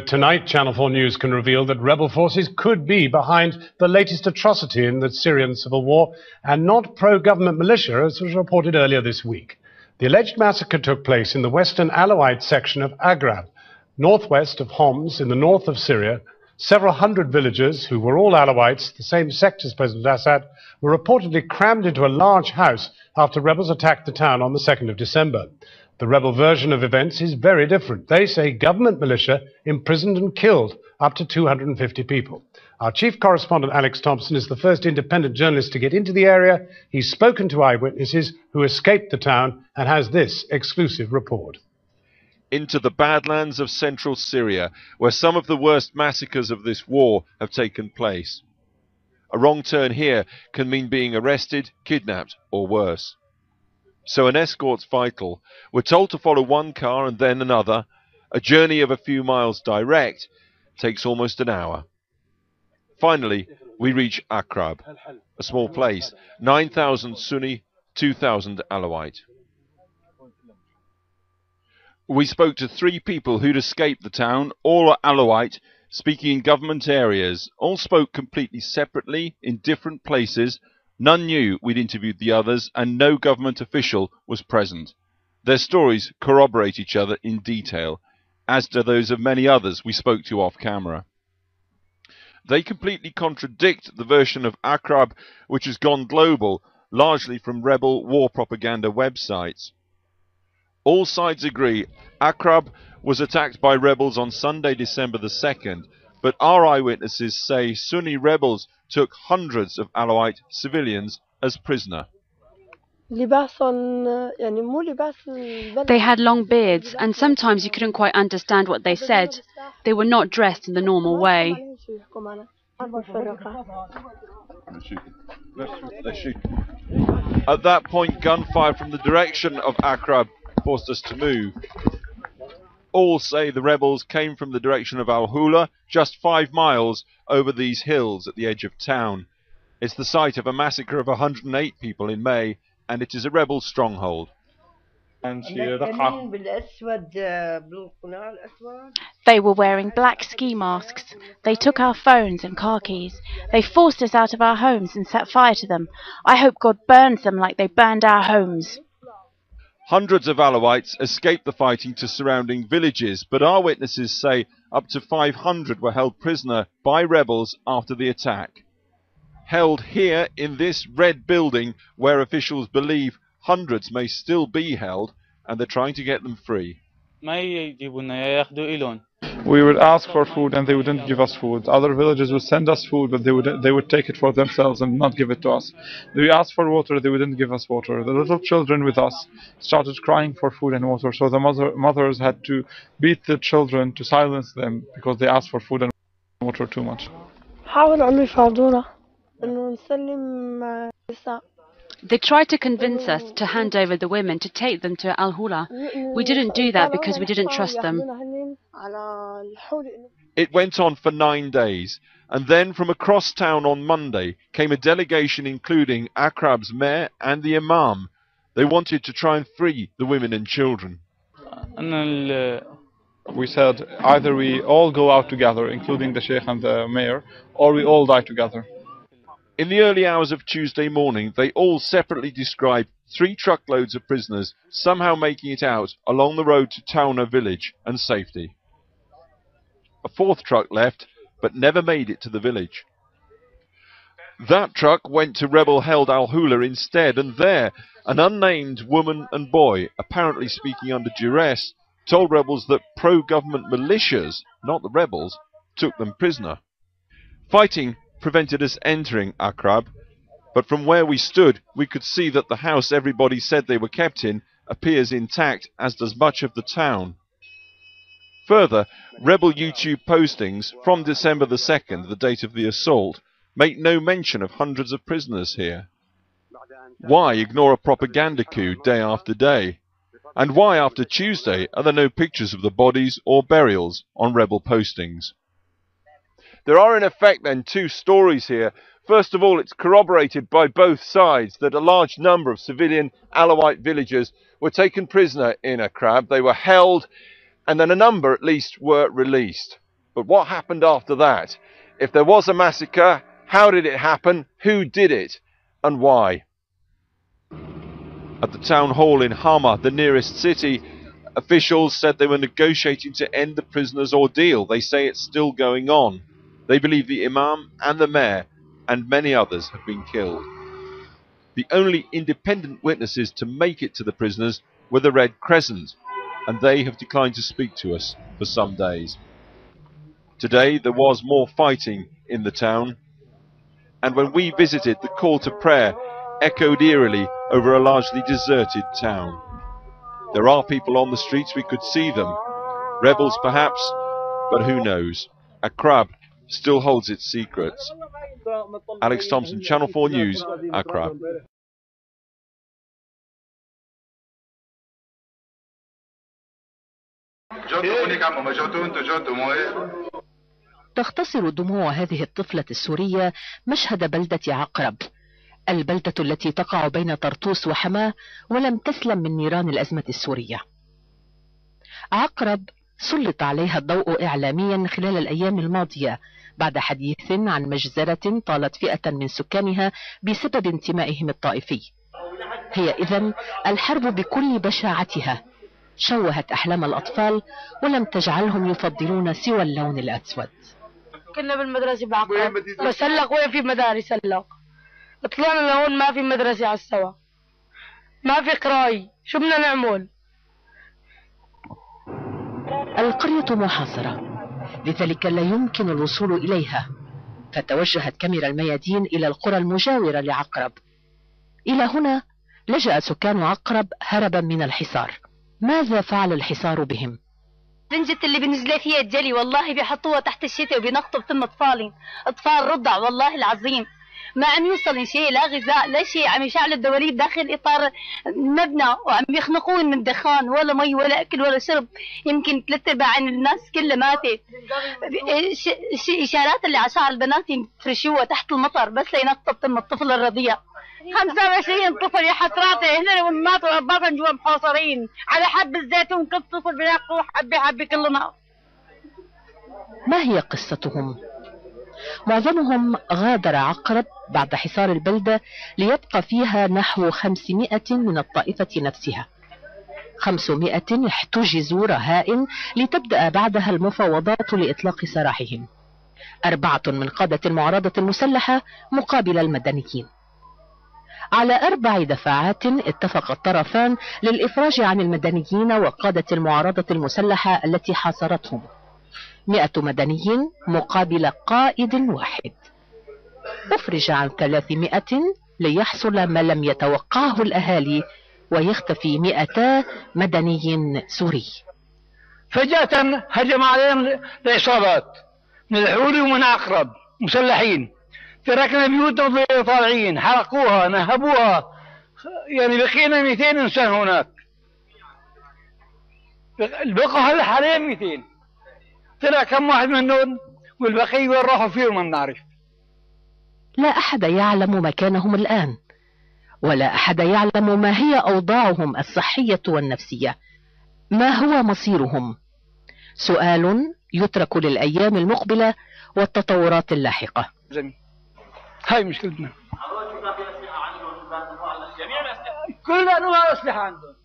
Tonight, Channel 4 News can reveal that rebel forces could be behind the latest atrocity in the Syrian civil war and not pro-government militia, as was reported earlier this week. The alleged massacre took place in the western Alawite section of Aqrab, northwest of Homs in the north of Syria. Several hundred villagers, who were all Alawites, the same sect as President Assad, were reportedly crammed into a large house after rebels attacked the town on the 2nd of December. The rebel version of events is very different. They say government militia imprisoned and killed up to 250 people. Our chief correspondent, Alex Thompson, is the first independent journalist to get into the area. He's spoken to eyewitnesses who escaped the town and has this exclusive report. Into the Badlands of central Syria, where some of the worst massacres of this war have taken place. A wrong turn here can mean being arrested, kidnapped, or worse. So an escort's vital. We're told to follow one car and then another. A journey of a few miles direct takes almost an hour. Finally, we reach Aqrab, a small place, 9,000 Sunni, 2,000 Alawite. We spoke to 3 people who'd escaped the town, all are Alawite, speaking in government areas. All spoke completely separately, in different places. None knew we'd interviewed the others, and no government official was present. Their stories corroborate each other in detail, as do those of many others we spoke to off camera. They completely contradict the version of Aqrab which has gone global, largely from rebel war propaganda websites. All sides agree Aqrab was attacked by rebels on Sunday, December the 2nd, but our eyewitnesses say Sunni rebels took hundreds of Alawite civilians as prisoner. They had long beards, and sometimes you couldn't quite understand what they said. They were not dressed in the normal way. At that point, gunfire from the direction of Aqrab forced us to move. All say the rebels came from the direction of Al-Hula, just 5 miles over these hills at the edge of town. It's the site of a massacre of 108 people in May, and it is a rebel stronghold. They were wearing black ski masks. They took our phones and car keys. They forced us out of our homes and set fire to them. I hope God burns them like they burned our homes. Hundreds of Alawites escaped the fighting to surrounding villages, but our witnesses say up to 500 were held prisoner by rebels after the attack. Held here in this red building where officials believe hundreds may still be held, and they're trying to get them free. We would ask for food and they wouldn't give us food. Other villages would send us food, but they would take it for themselves and not give it to us. We asked for water, they wouldn't give us water. The little children with us started crying for food and water, so the mothers had to beat the children to silence them because they asked for food and water too much. They tried to convince us to hand over the women to take them to Al-Hula. We didn't do that because we didn't trust them. It went on for 9 days, and then from across town on Monday came a delegation including Aqrab's mayor and the imam. They wanted to try and free the women and children. We said either we all go out together, including the sheikh and the mayor, or we all die together. In the early hours of Tuesday morning, they all separately described 3 truckloads of prisoners somehow making it out along the road to Tauna village and safety. A 4th truck left, but never made it to the village. That truck went to rebel-held Al-Hula instead, and there, an unnamed woman and boy, apparently speaking under duress, told rebels that pro-government militias, not the rebels, took them prisoner. Fighting prevented us entering Aqrab, but from where we stood we could see that the house everybody said they were kept in appears intact, as does much of the town. Further, rebel YouTube postings from December the 2nd, the date of the assault, make no mention of hundreds of prisoners here. Why ignore a propaganda coup day after day? And why after Tuesday are there no pictures of the bodies or burials on rebel postings? There are in effect then 2 stories here. First of all, it's corroborated by both sides that a large number of civilian Alawite villagers were taken prisoner in Aqrab. They were held, and then a number at least were released. But what happened after that? If there was a massacre, how did it happen? Who did it? And why? At the town hall in Hama, the nearest city, officials said they were negotiating to end the prisoners' ordeal. They say it's still going on. They believe the imam and the mayor and many others have been killed. The only independent witnesses to make it to the prisoners were the Red Crescent, and they have declined to speak to us for some days. Today there was more fighting in the town, and when we visited, the call to prayer echoed eerily over a largely deserted town. There are people on the streets, we could see them. Rebels perhaps, but who knows? Aqrab still holds its secrets. Alex Thompson, Channel 4 News, Aqrab. تختصر دموع هذه الطفلة السورية مشهد بلدة عقرب، البلدة التي تقع بين طرطوس وحماه ولم تسلم من نيران الأزمة السورية. عقرب سلط عليها الضوء إعلاميا خلال الأيام الماضية بعد حديث عن مجزرة طالت فئة من سكانها بسبب انتمائهم الطائفي. هي إذن الحرب بكل بشاعتها شوهت أحلام الأطفال ولم تجعلهم يفضلون سوى اللون الأسود. كنا بالمدرسة بعقرب بس هلق وين في مدارس؟ هلق طلعنا لهون ما في مدرسة على السوا، ما في قراي، شو بدنا نعمل؟ القرية محاصرة، لذلك لا يمكن الوصول إليها، فتوجهت كاميرا الميادين إلى القرى المجاورة لعقرب. إلى هنا لجأ سكان عقرب هربا من الحصار. ماذا فعل الحصار بهم؟ زنجة اللي بنزل فيها الجلي والله بيحطوها تحت الشتاء وبينقطوا بتم أطفال رضع والله العظيم. ما عم يوصل شيء، لا غذاء لا شيء، عم يشعل الدواليب داخل إطار المبنى وعم يخنقون من دخان، ولا مي ولا أكل ولا شرب. يمكن 3/4 الناس كلها ماتت. إشارات اللي على شعر البنات يفرشوها تحت المطر بس لينقطوا بتم الطفل الرضيع. 25 طفل يا حسراتي هنا ماتوا باطن جوا محاصرين على حب الزيتون، كل طفل بيلاقوا حبة حبة كلنا. ما هي قصتهم؟ معظمهم غادر عقرب بعد حصار البلدة ليبقى فيها نحو 500 من الطائفة نفسها. 500 احتجزوا رهائن لتبدأ بعدها المفاوضات لإطلاق سراحهم. 4 من قادة المعارضة المسلحة مقابل المدنيين. على 4 دفعات اتفق الطرفان للإفراج عن المدنيين وقادة المعارضة المسلحة التي حاصرتهم. 100 مدنيين مقابل قائد واحد. أفرج عن 300 ليحصل ما لم يتوقعه الأهالي ويختفي 200 مدني سوري. فجأة هجم عليهم العصابات من الحولي ومن عقرب مسلحين، تركنا بيوتنا طالعين، حرقوها نهبوها، يعني بقينا 200 إنسان هناك. بقوا هلا حاليا 200. طلع كم واحد منهم والبقية وين راحوا فيهم ما بنعرف. لا أحد يعلم مكانهم الآن، ولا أحد يعلم ما هي أوضاعهم الصحية والنفسية. ما هو مصيرهم؟ سؤال يترك للأيام المقبلة والتطورات اللاحقة. هاي مشكلتنا. كل أنواع الأسلحة عندهم.